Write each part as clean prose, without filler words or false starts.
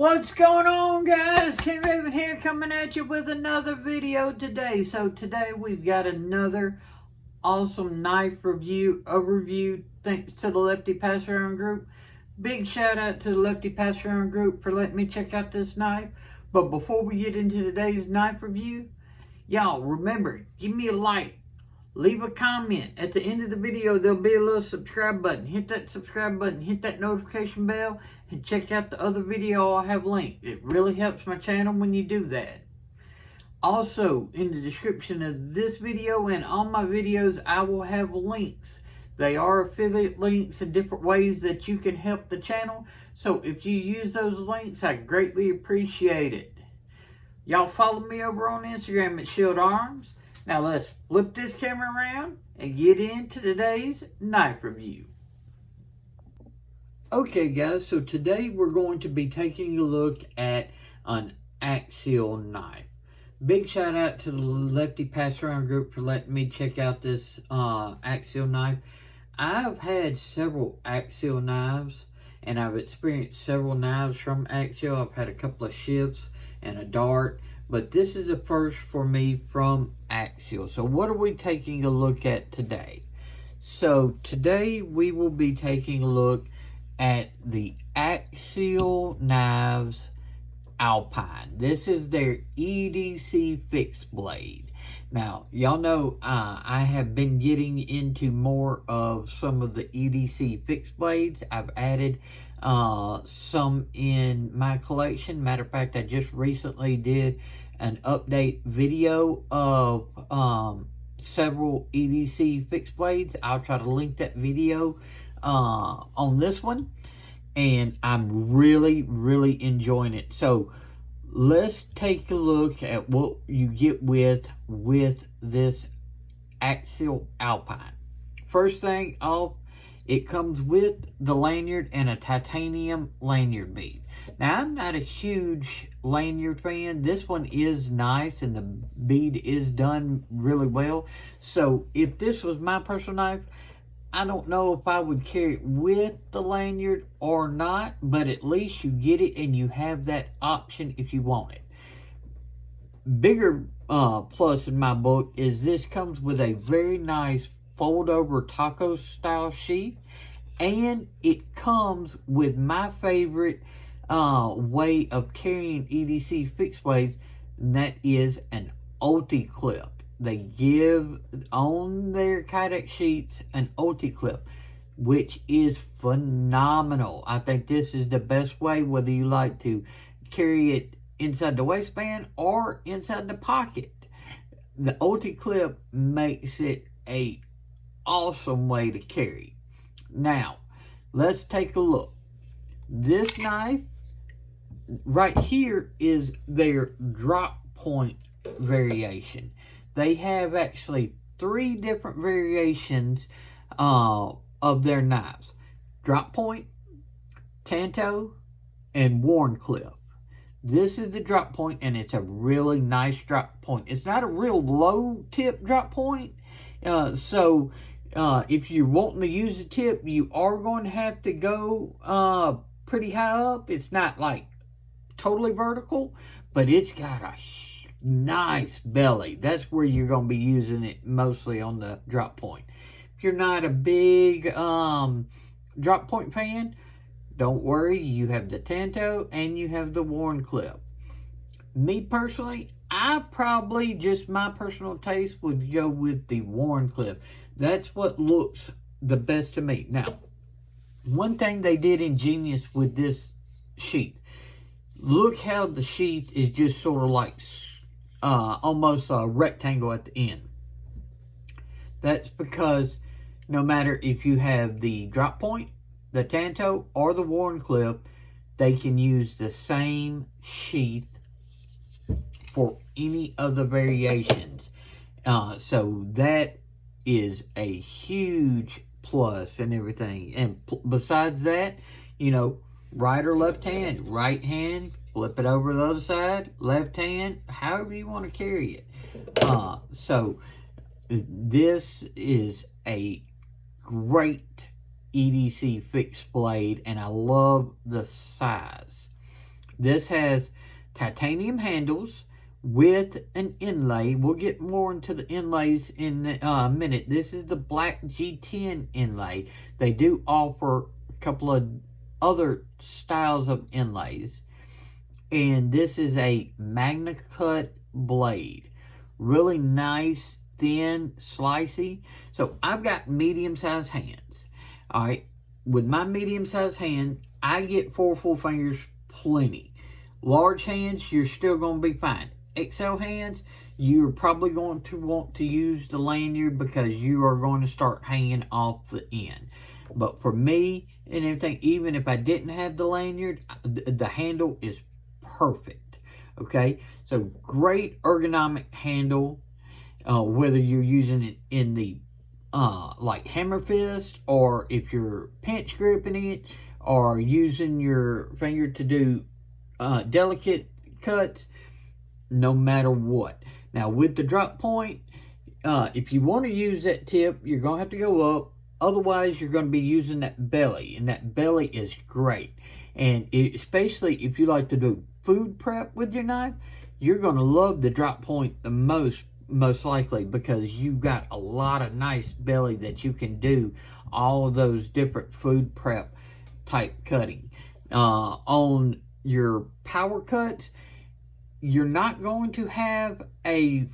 What's going on, guys? Ken Raven here, coming at you with another video today. So today we've got another awesome knife overview thanks to the Lefty Pass Around group. Big shout out to the Lefty Pass Around group for letting me check out this knife. But before we get into today's knife review, y'all remember, give me a like. Leave a comment. At the end of the video, there'll be a little subscribe button. Hit that subscribe button. Hit that notification bell. And check out the other video I have linked. It really helps my channel when you do that. Also, in the description of this video and all my videos, I will have links. They are affiliate links in different ways that you can help the channel. So if you use those links, I greatly appreciate it. Y'all follow me over on Instagram at Shield Arms. Now let's flip this camera around and get into today's knife review. Okay guys, so today we're going to be taking a look at an Axial knife. Big shout out to the Lefty Pass Around group for letting me check out this Axial knife. I've had several Axial knives and I've experienced several knives from Axial. I've had a couple of shifts and a dart. But this is a first for me from Axial. So what are we taking a look at today? So today we will be taking a look at the Axial Knives Alpine. This is their EDC Fixed Blade. Now, y'all know I have been getting into more of some of the EDC Fixed Blades. I've added some in my collection. Matter of fact, I just recently did an update video of several EDC Fixed Blades. I'll try to link that video on this one, and I'm really enjoying it. So let's take a look at what you get with this Axial Alpine. First thing off, it comes with the lanyard and a titanium lanyard bead. Now, I'm not a huge lanyard fan. This one is nice and the bead is done really well. So if this was my personal knife, I don't know if I would carry it with the lanyard or not, but at least you get it and you have that option if you want it. Bigger plus in my book is this comes with a very nice fold over taco style sheath, and it comes with my favorite way of carrying EDC fixed blades, and that is an ulti clip. They give on their Kydex sheets an ulti clip, which is phenomenal. I think this is the best way, whether you like to carry it inside the waistband or inside the pocket. The ulti clip makes it a awesome way to carry. Now, let's take a look. This knife right here is their drop point variation. They have actually 3 different variations of their knives: drop point, tanto, and Wharncliffe. This is the drop point, and it's a really nice drop point. It's not a real low tip drop point, so if you're wanting to use a tip, you are going to have to go pretty high up. It's not like totally vertical, but it's got a nice belly. That's where you're going to be using it mostly, on the drop point. If you're not a big drop point fan, don't worry. You have the tanto and you have the Wharncliffe. Me personally, I probably, just my personal taste, would go with the Wharncliffe. That's what looks the best to me. Now, one thing they did ingenious with this sheath, look how the sheath is just sort of like almost a rectangle at the end. That's because no matter if you have the drop point, the tanto, or the Wharncliffe, they can use the same sheath for any of the variations. So that is a huge plus and everything. And besides that, you know, right or left hand, right hand, flip it over the other side, left hand, however you want to carry it. So this is a great EDC Fixed Blade, and I love the size. This has titanium handles with an inlay. We'll get more into the inlays in a minute. This is the black G10 inlay. They do offer a couple of other styles of inlays. And this is a Magna Cut blade. Really nice, thin, slicey. So I've got medium-sized hands. All right. With my medium-sized hand, I get 4 full fingers plenty. Large hands, you're still going to be fine. XL hands, you're probably going to want to use the lanyard because you are going to start hanging off the end. But for me and everything, even if I didn't have the lanyard, the handle is perfect. Okay, so great ergonomic handle, whether you're using it in the like hammer fist, or if you're pinch gripping it, or using your finger to do delicate cuts. No matter what. Now with the drop point, if you want to use that tip, you're going to have to go up. Otherwise, you're going to be using that belly. And that belly is great. And especially if you like to do food prep with your knife, you're going to love the drop point the most likely, because you've got a lot of nice belly that you can do all of those different food prep type cutting. On your power cuts, you're not going to have a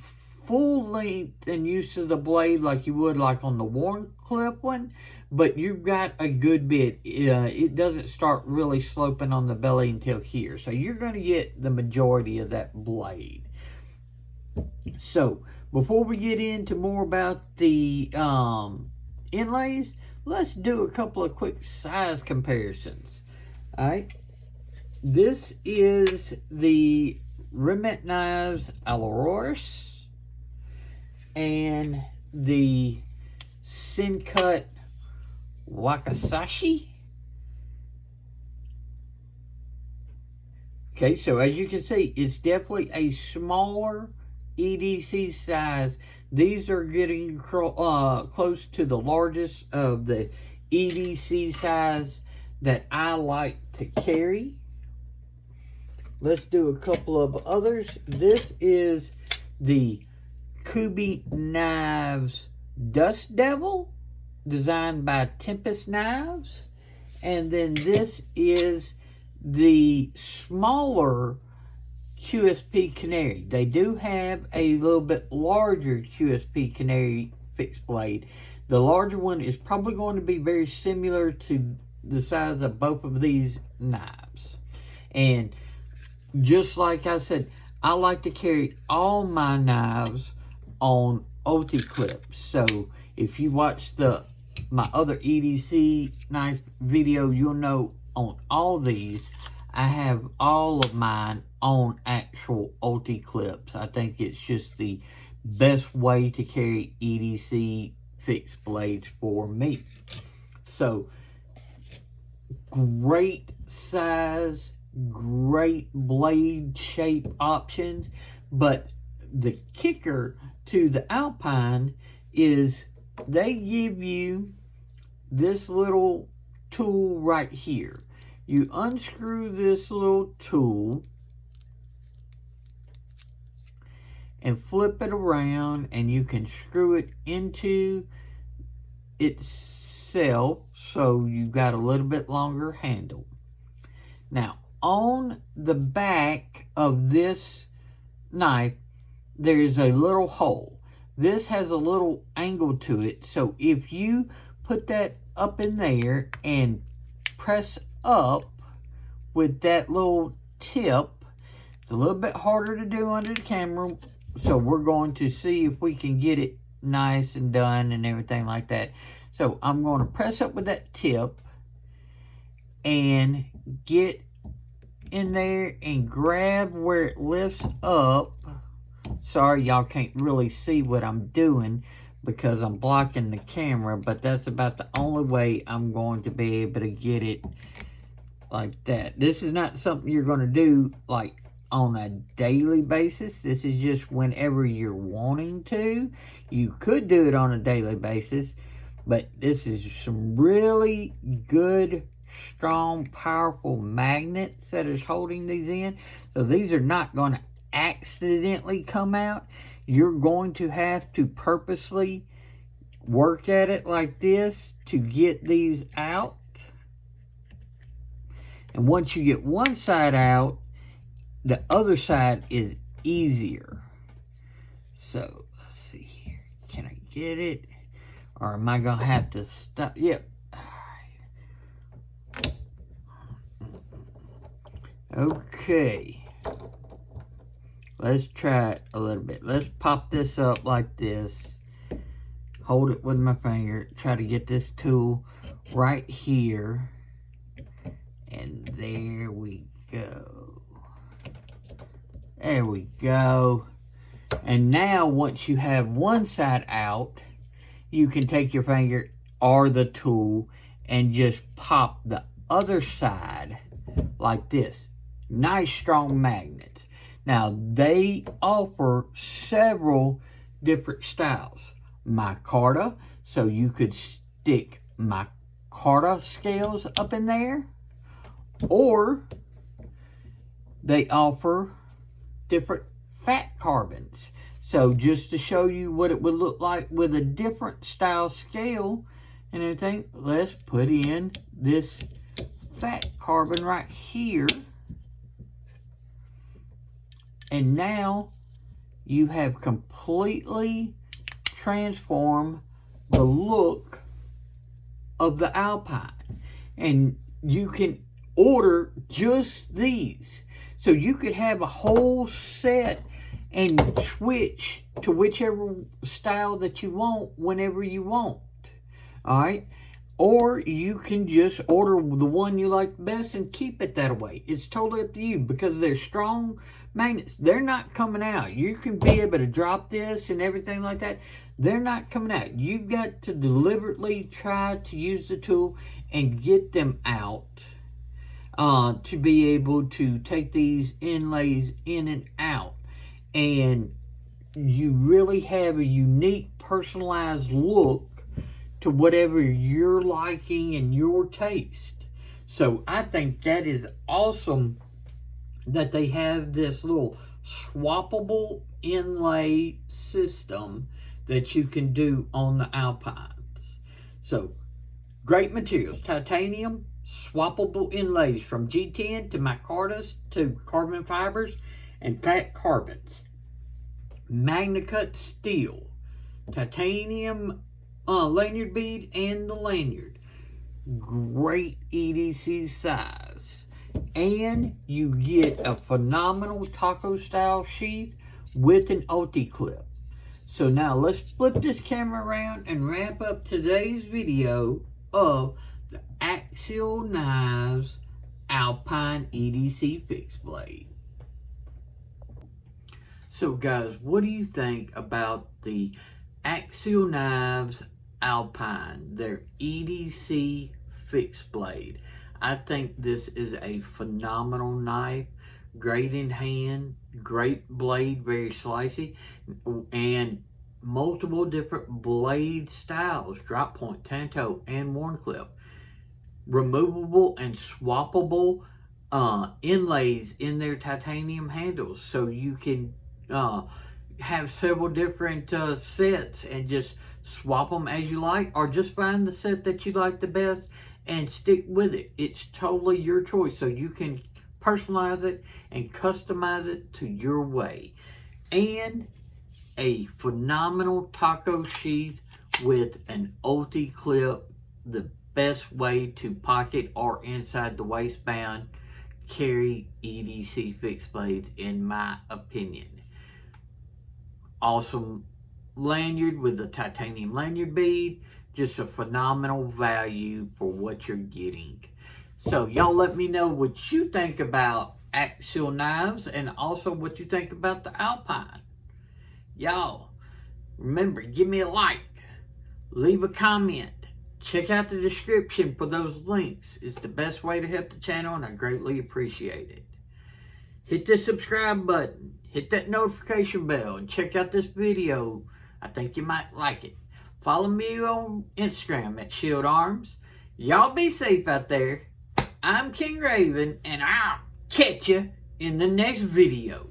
full length and use of the blade like you would like on the worn clip one, but you've got a good bit. It doesn't start really sloping on the belly until here, so you're going to get the majority of that blade. So before we get into more about the inlays, let's do a couple of quick size comparisons. All right, this is the Remette Knives Alaroris and the Sencut Wakasashi. Okay, so as you can see, it's definitely a smaller EDC size. These are getting close to the largest of the EDC size that I like to carry. Let's do a couple of others. This is the CJRB Knives Dust Devil, designed by Tempest Knives. And then this is the smaller QSP Canary. They do have a little bit larger QSP Canary fixed blade. The larger one is probably going to be very similar to the size of both of these knives. And just like I said, I like to carry all my knives on OT clips. So if you watch my other EDC knife video, you'll know on all these, I have all of mine on actual OT clips. I think it's just the best way to carry EDC fixed blades for me. So great size, great blade shape options, but the kicker to the Alpine is they give you this little tool right here. You unscrew this little tool and flip it around, and you can screw it into itself, so you've got a little bit longer handle. Now on the back of this knife, there's a little hole. This has a little angle to it, so if you put that up in there and press up with that little tip, it's a little bit harder to do under the camera, so we're going to see if we can get it nice and done and everything like that. So I'm going to press up with that tip and get in there and grab where it lifts up. Sorry, y'all can't really see what I'm doing because I'm blocking the camera, but that's about the only way I'm going to be able to get it like that. This is not something you're going to do like on a daily basis. This is just whenever you're wanting to. You could do it on a daily basis, but this is some really good strong, powerful magnets that is holding these in. So these are not going to accidentally come out. You're going to have to purposely work at it like this to get these out. And once you get one side out, the other side is easier. So let's see here. Can I get it? Or am I going to have to stop? Yep. Okay. Let's try it a little bit. Let's pop this up like this. Hold it with my finger. Try to get this tool right here. And there we go. There we go. And now once you have one side out, you can take your finger or the tool and just pop the other side like this. Nice strong magnets. Now they offer several different styles. Micarta, so you could stick micarta scales up in there, or they offer different fat carbons. So just to show you what it would look like with a different style scale and everything, let's put in this fat carbon right here. And now you have completely transformed the look of the Alpine. And you can order just these. So you could have a whole set and switch to whichever style that you want whenever you want. Alright? Or you can just order the one you like best and keep it that way. It's totally up to you, because they're strong magnets. They're not coming out. You can be able to drop this and everything like that. They're not coming out. You've got to deliberately try to use the tool and get them out to be able to take these inlays in and out. And you really have a unique, personalized look to whatever you're liking and your taste. So I think that is awesome that they have this little swappable inlay system that you can do on the Alpines. So great materials: titanium, swappable inlays from G10 to micartas to carbon fibers and fat carbons, MagnaCut steel, titanium lanyard bead and the lanyard, great EDC size, and you get a phenomenal taco style sheath with an OT clip. So now let's flip this camera around and wrap up today's video of the Axial Knives Alpine EDC Fixed Blade. So guys, what do you think about the Axial Knives Alpine, their EDC Fixed Blade? I think this is a phenomenal knife. Great in hand, great blade, very slicey, and multiple different blade styles: drop point, tanto, and worn clip. Removable and swappable inlays in their titanium handles, so you can have several different sets and just swap them as you like, or just find the set that you like the best and stick with it. It's totally your choice, so you can personalize it and customize it to your way. And a phenomenal taco sheath with an OT clip, the best way to pocket or inside the waistband carry EDC fixed blades, in my opinion. Awesome lanyard with the titanium lanyard bead. Just a phenomenal value for what you're getting. So y'all let me know what you think about Axial Knives, and also what you think about the Alpine. Y'all, remember, give me a like, leave a comment, check out the description for those links. It's the best way to help the channel, and I greatly appreciate it. Hit the subscribe button, hit that notification bell, and check out this video. I think you might like it. Follow me on Instagram at Shield Arms. Y'all be safe out there. I'm King Raven, and I'll catch you in the next video.